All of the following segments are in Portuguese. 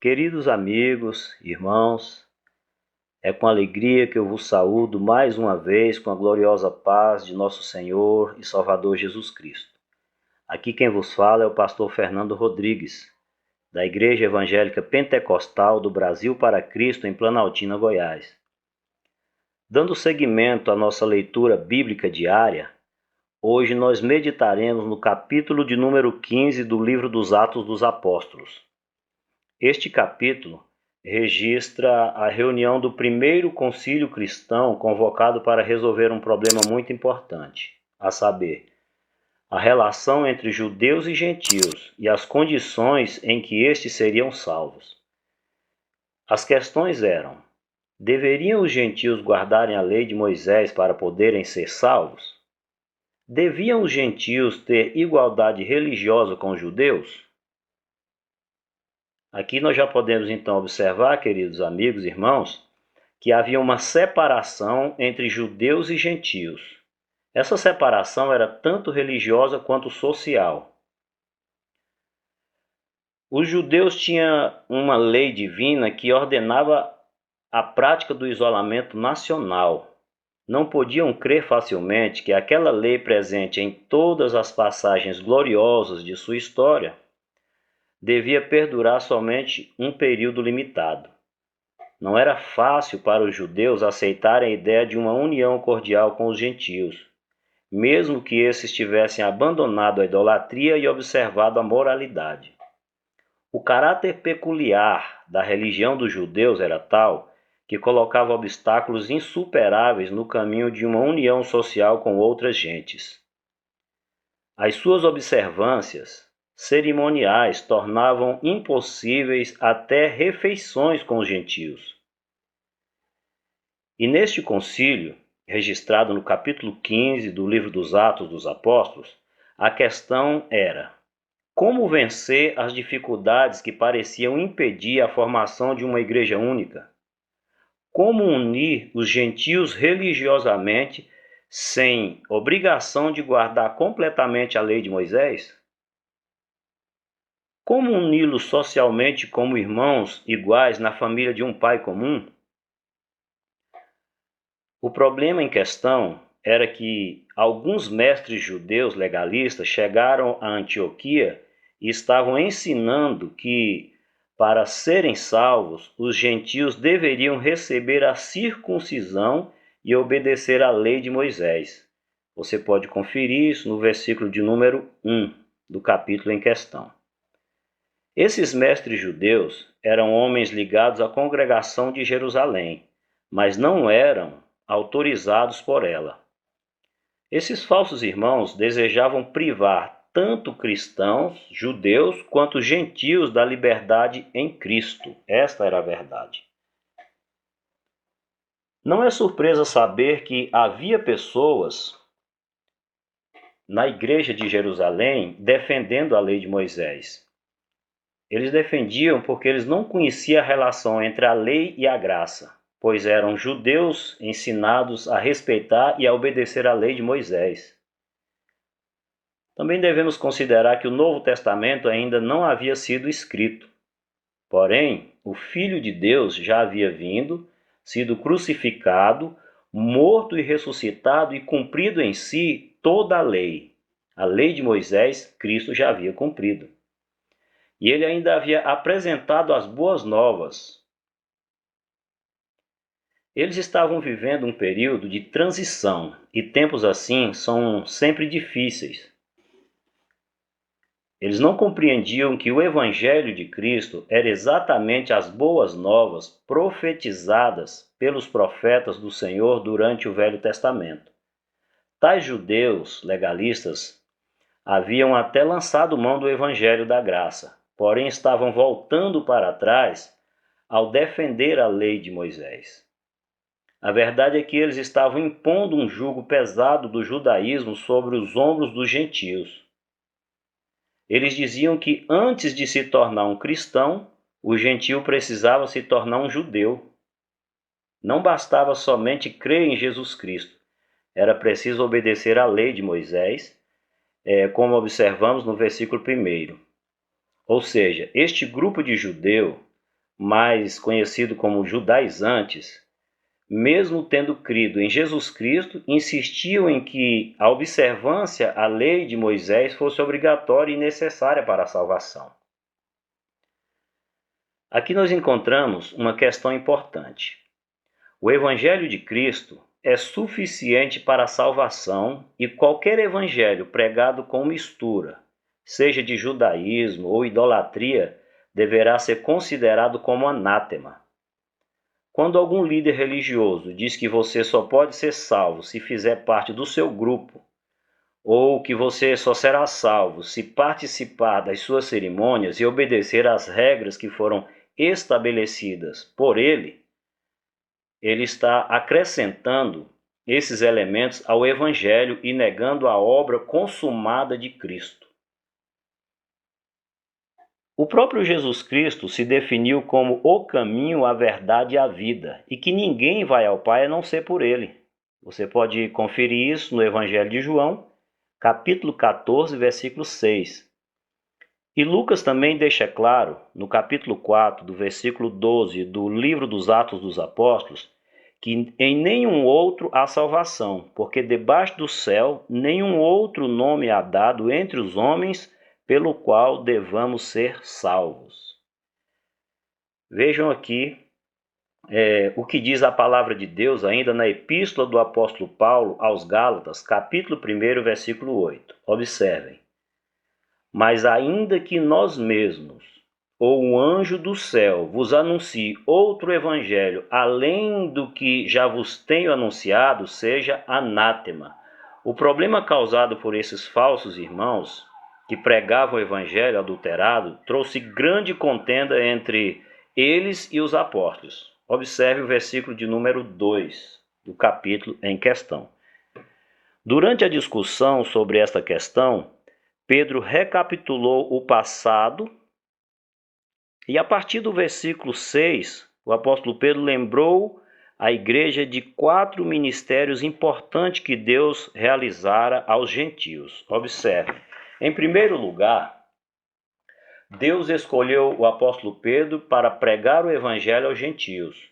Queridos amigos, irmãos, é com alegria que eu vos saúdo mais uma vez com a gloriosa paz de nosso Senhor e Salvador Jesus Cristo. Aqui quem vos fala é o pastor Fernando Rodrigues, da Igreja Evangélica Pentecostal do Brasil para Cristo em Planaltina, Goiás. Dando seguimento à nossa leitura bíblica diária, hoje nós meditaremos no capítulo de número 15 do livro dos Atos dos Apóstolos. Este capítulo registra a reunião do primeiro concílio cristão convocado para resolver um problema muito importante, a saber, a relação entre judeus e gentios e as condições em que estes seriam salvos. As questões eram: deveriam os gentios guardarem a lei de Moisés para poderem ser salvos? Deviam os gentios ter igualdade religiosa com os judeus? Aqui nós já podemos então observar, queridos amigos e irmãos, que havia uma separação entre judeus e gentios. Essa separação era tanto religiosa quanto social. Os judeus tinham uma lei divina que ordenava a prática do isolamento nacional. Não podiam crer facilmente que aquela lei presente em todas as passagens gloriosas de sua história devia perdurar somente um período limitado. Não era fácil para os judeus aceitarem a ideia de uma união cordial com os gentios, mesmo que esses tivessem abandonado a idolatria e observado a moralidade. O caráter peculiar da religião dos judeus era tal que colocava obstáculos insuperáveis no caminho de uma união social com outras gentes. As suas observâncias cerimoniais tornavam impossíveis até refeições com os gentios. E neste concílio, registrado no capítulo 15 do livro dos Atos dos Apóstolos, a questão era: como vencer as dificuldades que pareciam impedir a formação de uma igreja única? Como unir os gentios religiosamente sem obrigação de guardar completamente a lei de Moisés? Como uni-los socialmente como irmãos iguais na família de um pai comum? O problema em questão era que alguns mestres judeus legalistas chegaram a Antioquia e estavam ensinando que, para serem salvos, os gentios deveriam receber a circuncisão e obedecer à lei de Moisés. Você pode conferir isso no versículo de número 1 do capítulo em questão. Esses mestres judeus eram homens ligados à congregação de Jerusalém, mas não eram autorizados por ela. Esses falsos irmãos desejavam privar tanto cristãos, judeus, quanto gentios da liberdade em Cristo. Esta era a verdade. Não é surpresa saber que havia pessoas na igreja de Jerusalém defendendo a lei de Moisés. Eles defendiam porque eles não conheciam a relação entre a lei e a graça, pois eram judeus ensinados a respeitar e a obedecer a lei de Moisés. Também devemos considerar que o Novo Testamento ainda não havia sido escrito. Porém, o Filho de Deus já havia vindo, sido crucificado, morto e ressuscitado e cumprido em si toda a lei. A lei de Moisés, Cristo já havia cumprido. E ele ainda havia apresentado as boas novas. Eles estavam vivendo um período de transição, e tempos assim são sempre difíceis. Eles não compreendiam que o Evangelho de Cristo era exatamente as boas novas profetizadas pelos profetas do Senhor durante o Velho Testamento. Tais judeus legalistas haviam até lançado mão do Evangelho da graça, porém estavam voltando para trás ao defender a lei de Moisés. A verdade é que eles estavam impondo um jugo pesado do judaísmo sobre os ombros dos gentios. Eles diziam que antes de se tornar um cristão, o gentio precisava se tornar um judeu. Não bastava somente crer em Jesus Cristo, era preciso obedecer à lei de Moisés, como observamos no versículo 1. Ou seja, este grupo de judeus mais conhecido como judaizantes, mesmo tendo crido em Jesus Cristo, insistiam em que a observância à lei de Moisés fosse obrigatória e necessária para a salvação. Aqui nós encontramos uma questão importante. O Evangelho de Cristo é suficiente para a salvação e qualquer evangelho pregado com mistura, seja de judaísmo ou idolatria, deverá ser considerado como anátema. Quando algum líder religioso diz que você só pode ser salvo se fizer parte do seu grupo, ou que você só será salvo se participar das suas cerimônias e obedecer às regras que foram estabelecidas por ele, ele está acrescentando esses elementos ao Evangelho e negando a obra consumada de Cristo. O próprio Jesus Cristo se definiu como o caminho, a verdade e a vida, e que ninguém vai ao Pai a não ser por ele. Você pode conferir isso no Evangelho de João, capítulo 14, versículo 6. E Lucas também deixa claro, no capítulo 4, do versículo 12 do livro dos Atos dos Apóstolos, que em nenhum outro há salvação, porque debaixo do céu nenhum outro nome há dado entre os homens pelo qual devamos ser salvos. Vejam aqui o que diz a palavra de Deus ainda na epístola do apóstolo Paulo aos Gálatas, capítulo 1, versículo 8. Observem. Mas ainda que nós mesmos, ou um anjo do céu, vos anuncie outro evangelho, além do que já vos tenho anunciado, seja anátema. O problema causado por esses falsos irmãos, que pregavam o evangelho adulterado, trouxe grande contenda entre eles e os apóstolos. Observe o versículo de número 2 do capítulo em questão. Durante a discussão sobre esta questão, Pedro recapitulou o passado e, a partir do versículo 6, o apóstolo Pedro lembrou a igreja de 4 ministérios importantes que Deus realizara aos gentios. Observe. Em primeiro lugar, Deus escolheu o apóstolo Pedro para pregar o evangelho aos gentios.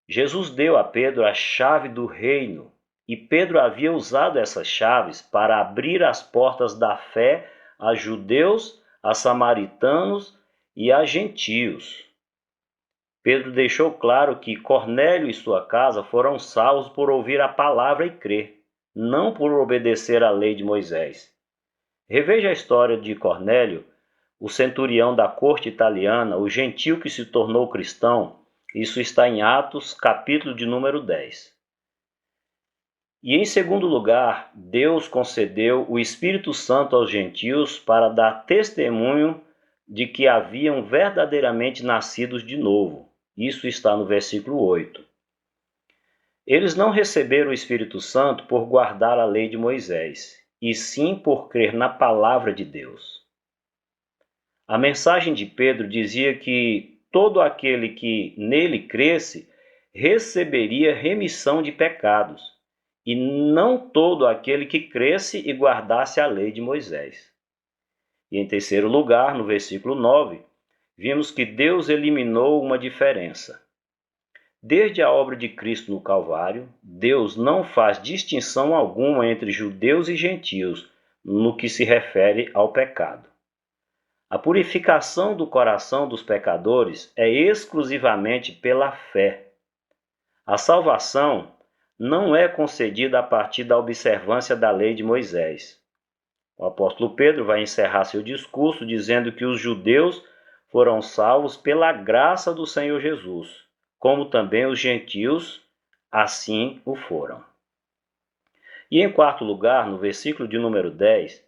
Jesus deu a Pedro a chave do reino. E Pedro havia usado essas chaves para abrir as portas da fé a judeus, a samaritanos e a gentios. Pedro deixou claro que Cornélio e sua casa foram salvos por ouvir a palavra e crer, não por obedecer à lei de Moisés. Reveja a história de Cornélio, o centurião da corte italiana, o gentio que se tornou cristão. Isso está em Atos, capítulo de número 10. E em segundo lugar, Deus concedeu o Espírito Santo aos gentios para dar testemunho de que haviam verdadeiramente nascidos de novo. Isso está no versículo 8. Eles não receberam o Espírito Santo por guardar a lei de Moisés, e sim por crer na palavra de Deus. A mensagem de Pedro dizia que todo aquele que nele cresce receberia remissão de pecados, e não todo aquele que cresce e guardasse a lei de Moisés. E em terceiro lugar, no versículo 9, vimos que Deus eliminou uma diferença. Desde a obra de Cristo no Calvário, Deus não faz distinção alguma entre judeus e gentios no que se refere ao pecado. A purificação do coração dos pecadores é exclusivamente pela fé. A salvação não é concedida a partir da observância da lei de Moisés. O apóstolo Pedro vai encerrar seu discurso dizendo que os judeus foram salvos pela graça do Senhor Jesus, como também os gentios assim o foram. E em quarto lugar, no versículo de número 10,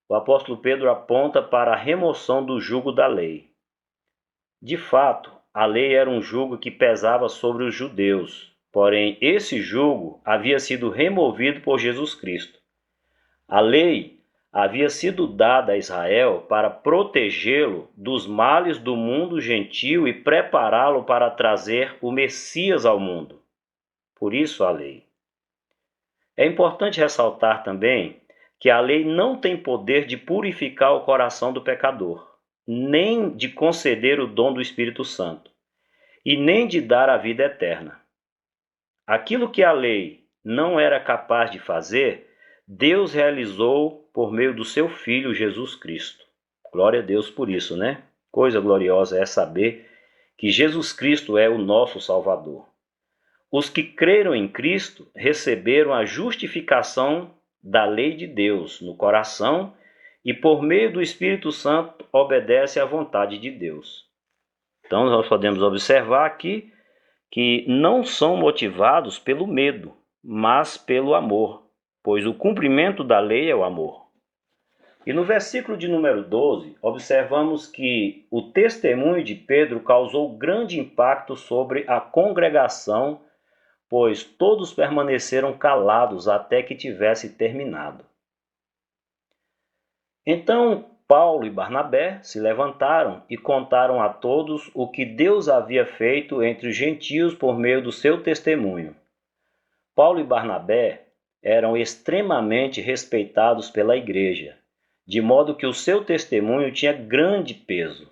o apóstolo Pedro aponta para a remoção do jugo da lei. De fato, a lei era um jugo que pesava sobre os judeus. Porém, esse jugo havia sido removido por Jesus Cristo. A lei havia sido dada a Israel para protegê-lo dos males do mundo gentil e prepará-lo para trazer o Messias ao mundo. Por isso a lei. É importante ressaltar também que a lei não tem poder de purificar o coração do pecador. nem de conceder o dom do Espírito Santo, e nem de dar a vida eterna. Aquilo que a lei não era capaz de fazer, Deus realizou por meio do seu Filho Jesus Cristo. Glória a Deus por isso, né? Coisa gloriosa é saber que Jesus Cristo é o nosso Salvador. Os que creram em Cristo receberam a justificação da lei de Deus no coração e, por meio do Espírito Santo, obedecem à vontade de Deus. Então, nós podemos observar aqui que não são motivados pelo medo, mas pelo amor, pois o cumprimento da lei é o amor. E no versículo de número 12, observamos que o testemunho de Pedro causou grande impacto sobre a congregação, pois todos permaneceram calados até que tivesse terminado. Então Paulo e Barnabé se levantaram e contaram a todos o que Deus havia feito entre os gentios por meio do seu testemunho. Paulo e Barnabé eram extremamente respeitados pela igreja, de modo que o seu testemunho tinha grande peso.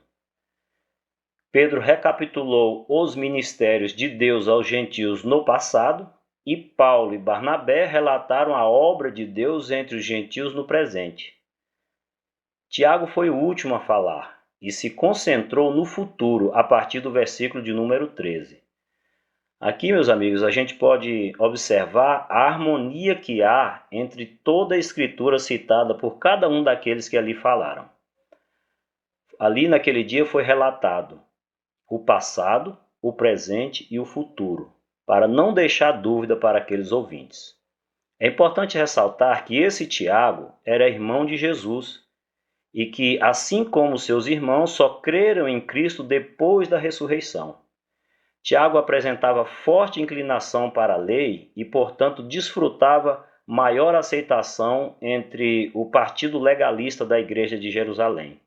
Pedro recapitulou os ministérios de Deus aos gentios no passado, e Paulo e Barnabé relataram a obra de Deus entre os gentios no presente. Tiago foi o último a falar e se concentrou no futuro a partir do versículo de número 13. Aqui, meus amigos, a gente pode observar a harmonia que há entre toda a escritura citada por cada um daqueles que ali falaram. Ali naquele dia foi relatado o passado, o presente e o futuro, para não deixar dúvida para aqueles ouvintes. É importante ressaltar que esse Tiago era irmão de Jesus e que, assim como seus irmãos, só creram em Cristo depois da ressurreição. Tiago apresentava forte inclinação para a lei e, portanto, desfrutava maior aceitação entre o partido legalista da Igreja de Jerusalém.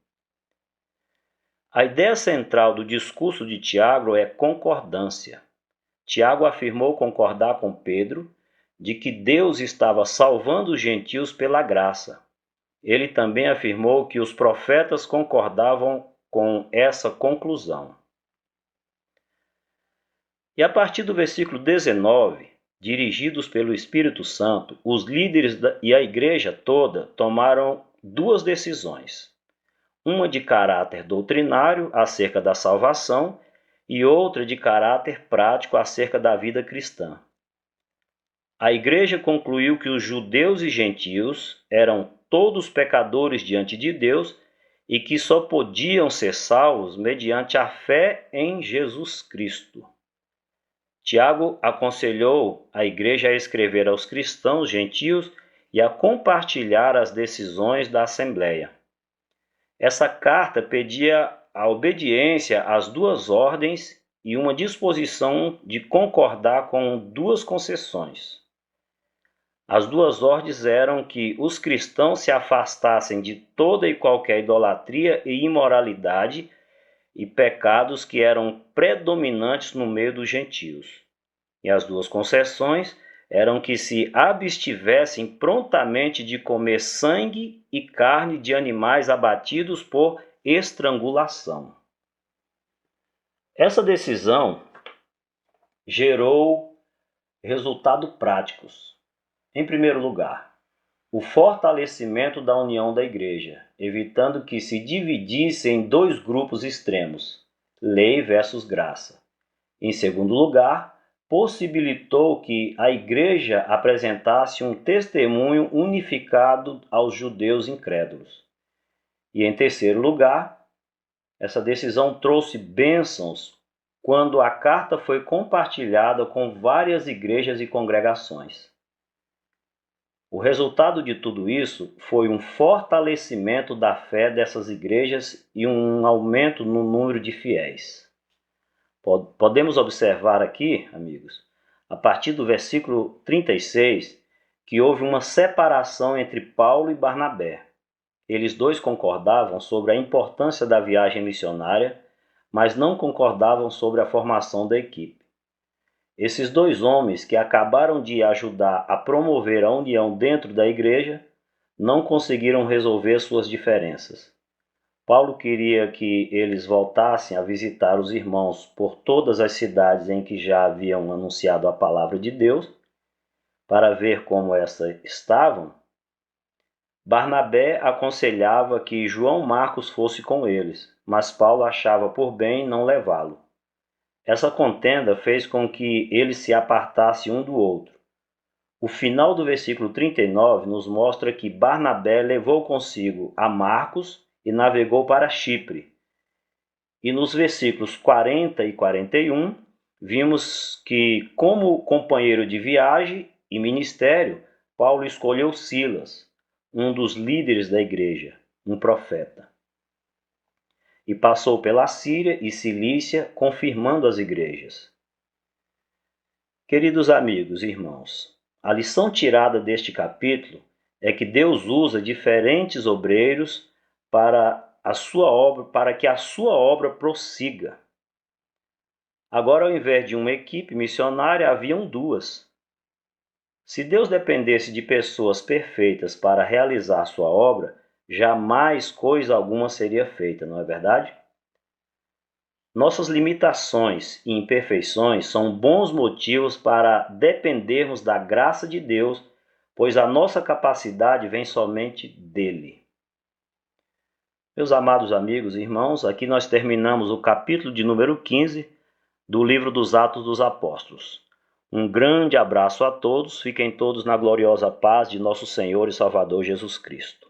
A ideia central do discurso de Tiago é concordância. Tiago afirmou concordar com Pedro de que Deus estava salvando os gentios pela graça. Ele também afirmou que os profetas concordavam com essa conclusão. E a partir do versículo 19, dirigidos pelo Espírito Santo, os líderes e a igreja toda tomaram duas decisões. Uma de caráter doutrinário acerca da salvação e outra de caráter prático acerca da vida cristã. A igreja concluiu que os judeus e gentios eram todos pecadores diante de Deus e que só podiam ser salvos mediante a fé em Jesus Cristo. Tiago aconselhou a igreja a escrever aos cristãos gentios e a compartilhar as decisões da Assembleia. Essa carta pedia a obediência às duas ordens e uma disposição de concordar com duas concessões. As duas ordens eram que os cristãos se afastassem de toda e qualquer idolatria e imoralidade e pecados que eram predominantes no meio dos gentios. E as duas concessões eram que se abstivessem prontamente de comer sangue e carne de animais abatidos por estrangulação. Essa decisão gerou resultados práticos. Em primeiro lugar, o fortalecimento da união da igreja, evitando que se dividisse em dois grupos extremos, lei versus graça. Em segundo lugar, possibilitou que a igreja apresentasse um testemunho unificado aos judeus incrédulos. E em terceiro lugar, essa decisão trouxe bênçãos quando a carta foi compartilhada com várias igrejas e congregações. O resultado de tudo isso foi um fortalecimento da fé dessas igrejas e um aumento no número de fiéis. Podemos observar aqui, amigos, a partir do versículo 36, que houve uma separação entre Paulo e Barnabé. Eles dois concordavam sobre a importância da viagem missionária, mas não concordavam sobre a formação da equipe. Esses dois homens que acabaram de ajudar a promover a união dentro da igreja não conseguiram resolver suas diferenças. Paulo queria que eles voltassem a visitar os irmãos por todas as cidades em que já haviam anunciado a palavra de Deus, para ver como essas estavam. Barnabé aconselhava que João Marcos fosse com eles, mas Paulo achava por bem não levá-lo. Essa contenda fez com que eles se apartassem um do outro. O final do versículo 39 nos mostra que Barnabé levou consigo a Marcos e navegou para Chipre. E nos versículos 40 e 41, vimos que, como companheiro de viagem e ministério, Paulo escolheu Silas, um dos líderes da igreja, um profeta. E passou pela Síria e Cilícia, confirmando as igrejas. Queridos amigos e irmãos, a lição tirada deste capítulo é que Deus usa diferentes obreiros para que a sua obra prossiga. Agora, ao invés de uma equipe missionária, haviam duas. Se Deus dependesse de pessoas perfeitas para realizar sua obra, jamais coisa alguma seria feita, não é verdade? Nossas limitações e imperfeições são bons motivos para dependermos da graça de Deus, pois a nossa capacidade vem somente dele. Meus amados amigos e irmãos, aqui nós terminamos o capítulo de número 15 do livro dos Atos dos Apóstolos. Um grande abraço a todos, fiquem todos na gloriosa paz de nosso Senhor e Salvador Jesus Cristo.